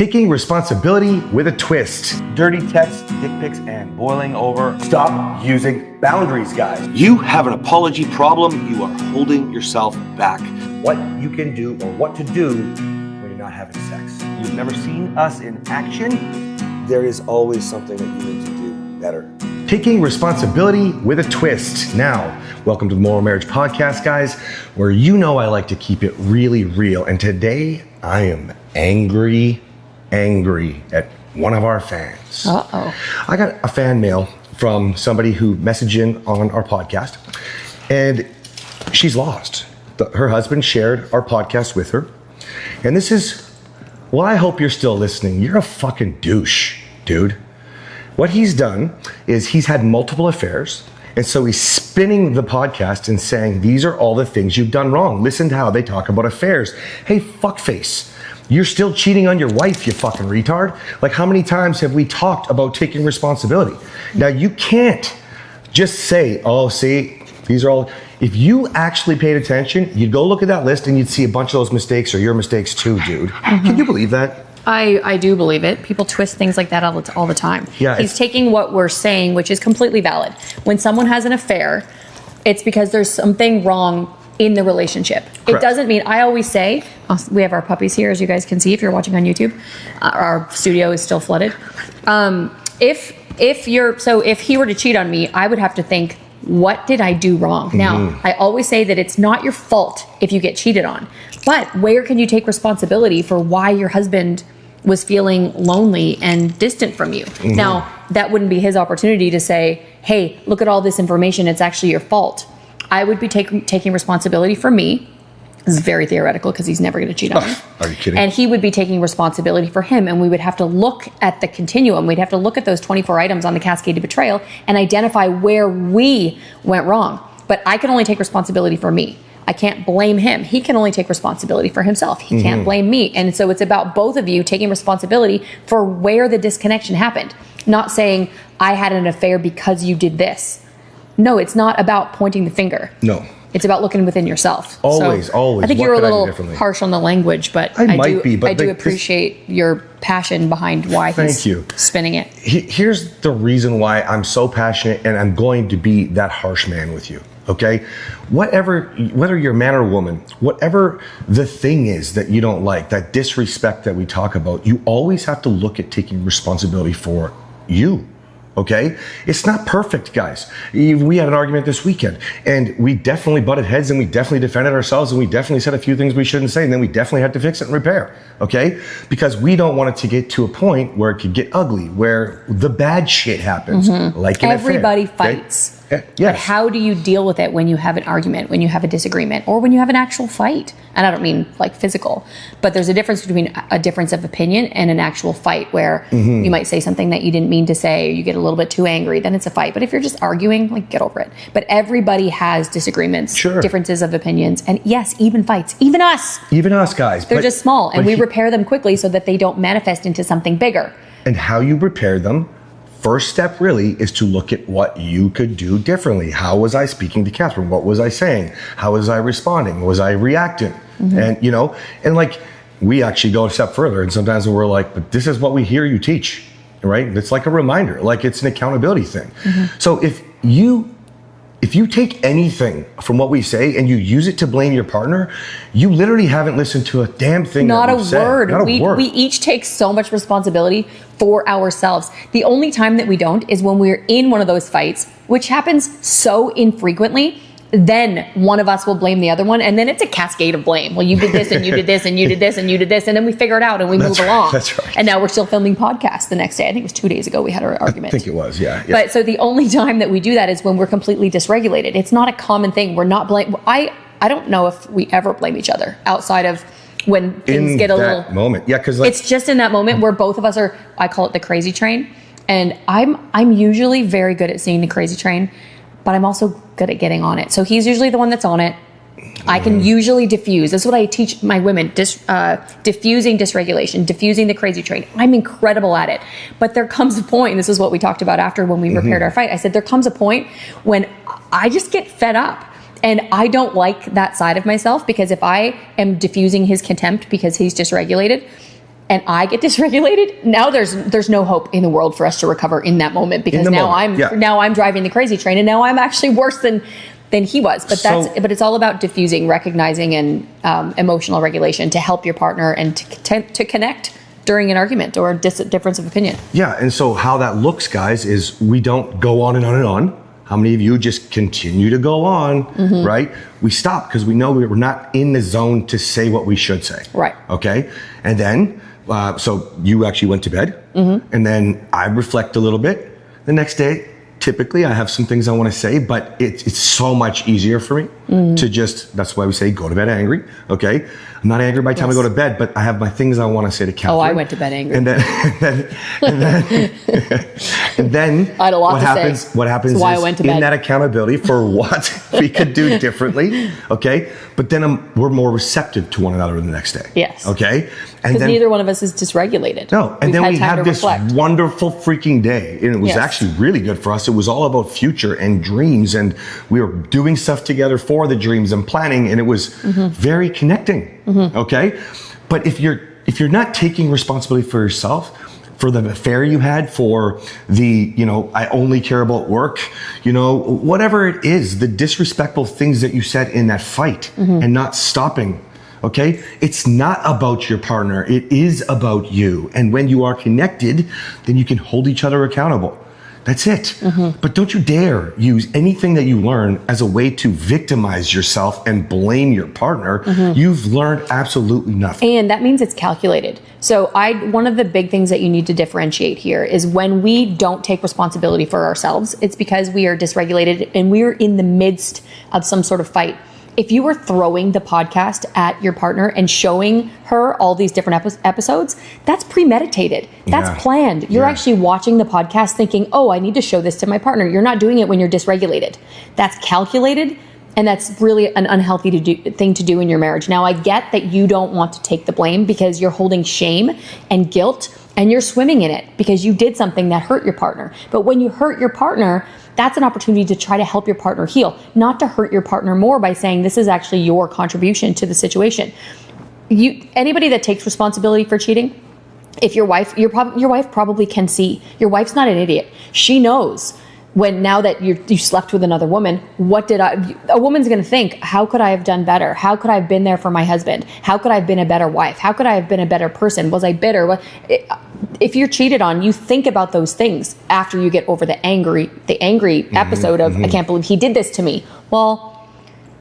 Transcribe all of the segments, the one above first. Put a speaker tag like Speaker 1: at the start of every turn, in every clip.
Speaker 1: Taking responsibility with a twist.
Speaker 2: Dirty texts, dick pics, and boiling over.
Speaker 1: Stop using boundaries, guys.
Speaker 3: You have an apology problem. You are holding yourself back.
Speaker 1: What you can do or what to do when you're not having sex.
Speaker 2: You've never seen us in action?
Speaker 3: There is always something that you need to do better.
Speaker 1: Taking responsibility with a twist. Now, welcome to the Morrow Marriage podcast, guys, where you know I like to keep it really real. And today I am angry at one of our fans. I got a fan mail from somebody who messaged in on our podcast, and she's lost. Her husband shared our podcast with her, and this is, well, I hope you're still listening. You're a fucking douche, dude. What he's done is he's had multiple affairs, and so he's spinning the podcast and saying, these are all the things you've done wrong. Listen to how they talk about affairs. Hey, fuckface. You're still cheating on your wife, you fucking retard. Like, how many times have we talked about taking responsibility? Now, you can't just say, oh, see, these are all, if you actually paid attention, you'd go look at that list and you'd see a bunch of those mistakes are your mistakes too, dude. Can you believe that?
Speaker 4: I do believe it. People twist things like that all the time.
Speaker 1: Yeah,
Speaker 4: He's taking what we're saying, which is completely valid. When someone has an affair, it's because there's something wrong in the relationship.
Speaker 1: Correct.
Speaker 4: It doesn't mean, I always say, we have our puppies here, as you guys can see if you're watching on YouTube. Our studio is still flooded. If he were to cheat on me, I would have to think, what did I do wrong? Now, I always say that it's not your fault if you get cheated on, but where can you take responsibility for why your husband was feeling lonely and distant from you? Now, that wouldn't be his opportunity to say, hey, look at all this information, it's actually your fault. I would be taking responsibility for me. This is very theoretical because he's never going to cheat on me.
Speaker 1: Are you kidding?
Speaker 4: And he would be taking responsibility for him, and we would have to look at the continuum. We'd have to look at those 24 items on the cascaded betrayal and identify where we went wrong. But I can only take responsibility for me. I can't blame him. He can only take responsibility for himself. He can't blame me. And so it's about both of you taking responsibility for where the disconnection happened. Not saying, I had an affair because you did this. No, it's not about pointing the finger.
Speaker 1: No.
Speaker 4: It's about looking within yourself.
Speaker 1: Always.
Speaker 4: I think
Speaker 1: What
Speaker 4: you're a
Speaker 1: could I do
Speaker 4: little
Speaker 1: differently?
Speaker 4: harsh on the language, but
Speaker 1: I might be, but
Speaker 4: I do
Speaker 1: like this-
Speaker 4: appreciate your passion behind why he's spinning it.
Speaker 1: Here's the reason why I'm so passionate and I'm going to be that harsh man with you, okay? Whether you're a man or woman, whatever the thing is that you don't like, that disrespect that we talk about, you always have to look at taking responsibility for you. Okay? It's not perfect, guys. We had an argument this weekend and we definitely butted heads and we definitely defended ourselves and we definitely said a few things we shouldn't say and then we definitely had to fix it and repair. Okay? Because we don't want it to get to a point where it could get ugly, where the bad shit happens. Like in
Speaker 4: Everybody
Speaker 1: affair, okay?
Speaker 4: fights.
Speaker 1: Yes.
Speaker 4: But how do you deal with it when you have an argument, when you have a disagreement, or when you have an actual fight? And I don't mean like physical, but there's a difference between a difference of opinion and an actual fight where you might say something that you didn't mean to say, or you get a little bit too angry, then it's a fight. But if you're just arguing, like, get over it. But everybody has disagreements, differences of opinions, and yes, even fights, even us.
Speaker 1: Even us, guys.
Speaker 4: They're just small, and we repair them quickly so that they don't manifest into something bigger.
Speaker 1: And how you repair them, first step really is to look at what you could do differently. How was I speaking to Kathryn? What was I saying? How was I responding? Was I reacting? And, and like, we actually go a step further. And sometimes we're like, but this is what we hear you teach, right? It's like a reminder, like it's an accountability thing. So if you take anything from what we say and you use it to blame your partner, you literally haven't listened to a damn thing.
Speaker 4: Not
Speaker 1: that
Speaker 4: a
Speaker 1: we've said.
Speaker 4: word.
Speaker 1: Not a word.
Speaker 4: We each take so much responsibility for ourselves. The only time that we don't is when we're in one of those fights, which happens so infrequently. Then one of us will blame the other one, and then it's a cascade of blame. Well, you did this, and you did this, and you did this, and you did this, and then we figure it out and we move along.
Speaker 1: That's right.
Speaker 4: And now we're still filming podcasts the next day. I think it was 2 days ago we had our argument.
Speaker 1: I think it was, yeah.
Speaker 4: But so the only time that we do that is when we're completely dysregulated. It's not a common thing. We're not blame. I don't know if we ever blame each other outside of when things get a little
Speaker 1: moment. Yeah, because
Speaker 4: it's just in that moment where both of us are. I call it the crazy train, and I'm usually very good at seeing the crazy train, but I'm also good at getting on it. So he's usually the one that's on it. I can usually diffuse. That's what I teach my women, diffusing dysregulation, diffusing the crazy train. I'm incredible at it. But there comes a point, and this is what we talked about after when we repaired our fight. I said, there comes a point when I just get fed up. And I don't like that side of myself, because if I am diffusing his contempt because he's dysregulated, and I get dysregulated, now there's no hope in the world for us to recover in that moment, because now I'm driving the crazy train, and now I'm actually worse than he was. But but it's all about diffusing, recognizing, and emotional regulation to help your partner and to connect during an argument or a difference of opinion.
Speaker 1: Yeah, and so how that looks, guys, is we don't go on and on and on. How many of you just continue to go on, right? We stop because we know we're not in the zone to say what we should say.
Speaker 4: Right.
Speaker 1: Okay? And then, so you actually went to bed, and then I reflect a little bit. The next day, typically I have some things I want to say, but it's so much easier for me to just, that's why we say go to bed angry, okay? I'm not angry by the time I go to bed, but I have my things I want to say to Kathryn.
Speaker 4: Oh, I went to bed angry.
Speaker 1: And then
Speaker 4: I had a lot to say.
Speaker 1: What happens
Speaker 4: That's why
Speaker 1: is
Speaker 4: I went to
Speaker 1: in
Speaker 4: bed.
Speaker 1: that accountability for what we could do differently, okay? But then we're more receptive to one another the next day.
Speaker 4: Yes.
Speaker 1: Okay? And
Speaker 4: Because
Speaker 1: then
Speaker 4: neither one of us is dysregulated.
Speaker 1: no, and then we had this
Speaker 4: reflect.
Speaker 1: wonderful freaking day, and it was actually really good for us. It was all about future and dreams, and we were doing stuff together for the dreams and planning, and it was very connecting. Okay, but if you're not taking responsibility for yourself, for the affair you had, for the, I only care about work, whatever it is, the disrespectful things that you said in that fight and not stopping. Okay? It's not about your partner. It is about you. And when you are connected, then you can hold each other accountable. That's it. But don't you dare use anything that you learn as a way to victimize yourself and blame your partner. You've learned absolutely nothing.
Speaker 4: And that means it's calculated. So one of the big things that you need to differentiate here is when we don't take responsibility for ourselves, it's because we are dysregulated and we're in the midst of some sort of fight. If you were throwing the podcast at your partner and showing her all these different episodes, that's premeditated. That's planned. You're actually watching the podcast thinking, oh, I need to show this to my partner. You're not doing it when you're dysregulated. That's calculated, and that's really an unhealthy thing to do in your marriage. Now, I get that you don't want to take the blame because you're holding shame and guilt, and you're swimming in it because you did something that hurt your partner. But when you hurt your partner, that's an opportunity to try to help your partner heal, not to hurt your partner more by saying this is actually your contribution to the situation. Anybody that takes responsibility for cheating, if your wife probably can see. Your wife's not an idiot. She knows now that you slept with another woman, a woman's going to think, how could I have done better? How could I have been there for my husband? How could I have been a better wife? How could I have been a better person? Was I bitter? If you're cheated on, you think about those things after you get over the angry episode of, I can't believe he did this to me. Well,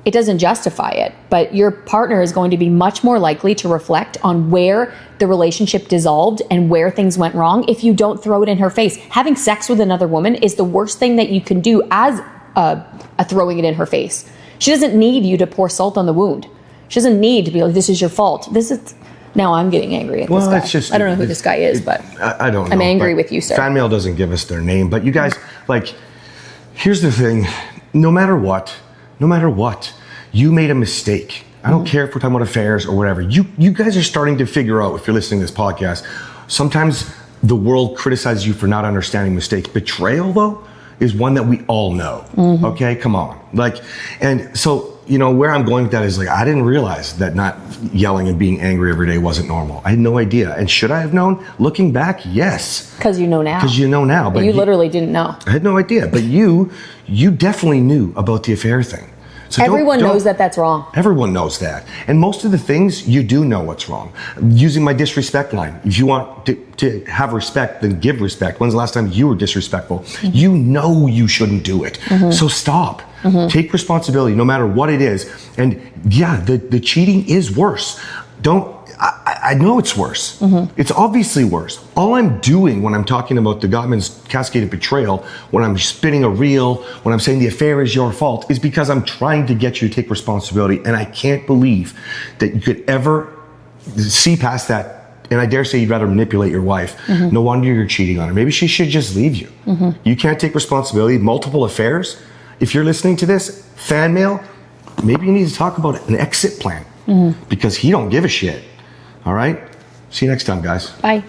Speaker 4: it doesn't justify it, but your partner is going to be much more likely to reflect on where the relationship dissolved and where things went wrong if you don't throw it in her face. Having sex with another woman is the worst thing that you can do as a throwing it in her face. She doesn't need you to pour salt on the wound. She doesn't need to be like, this is your fault. Now I'm getting angry at this guy. I don't know who this guy is, but
Speaker 1: I don't know.
Speaker 4: I'm angry with you, sir.
Speaker 1: Fan mail doesn't give us their name, but you guys, here's the thing. No matter what, you made a mistake. I don't care if we're talking about affairs or whatever. You guys are starting to figure out, if you're listening to this podcast, sometimes the world criticizes you for not understanding mistakes. Betrayal, though, is one that we all know. Okay, come on. And so, where I'm going with that is I didn't realize that not yelling and being angry every day wasn't normal. I had no idea. And should I have known? Looking back, yes.
Speaker 4: Because you know now.
Speaker 1: Because you know now.
Speaker 4: But you literally didn't know.
Speaker 1: I had no idea. But you definitely knew about the affair thing. So
Speaker 4: everyone knows that that's wrong.
Speaker 1: Everyone knows that. And most of the things, you do know what's wrong. Using my disrespect line. If you want to have respect, then give respect. When's the last time you were disrespectful? You know you shouldn't do it. So stop. Take responsibility no matter what it is. And yeah, the cheating is worse. I know it's worse. It's obviously worse. All I'm doing when I'm talking about the Gottman's cascaded betrayal, when I'm spinning a reel, when I'm saying the affair is your fault, is because I'm trying to get you to take responsibility. And I can't believe that you could ever see past that. And I dare say you'd rather manipulate your wife. No wonder you're cheating on her. Maybe she should just leave you. You can't take responsibility. Multiple affairs. If you're listening to this, fan mail, maybe you need to talk about an exit plan because he don't give a shit. All right? See you next time, guys.
Speaker 4: Bye.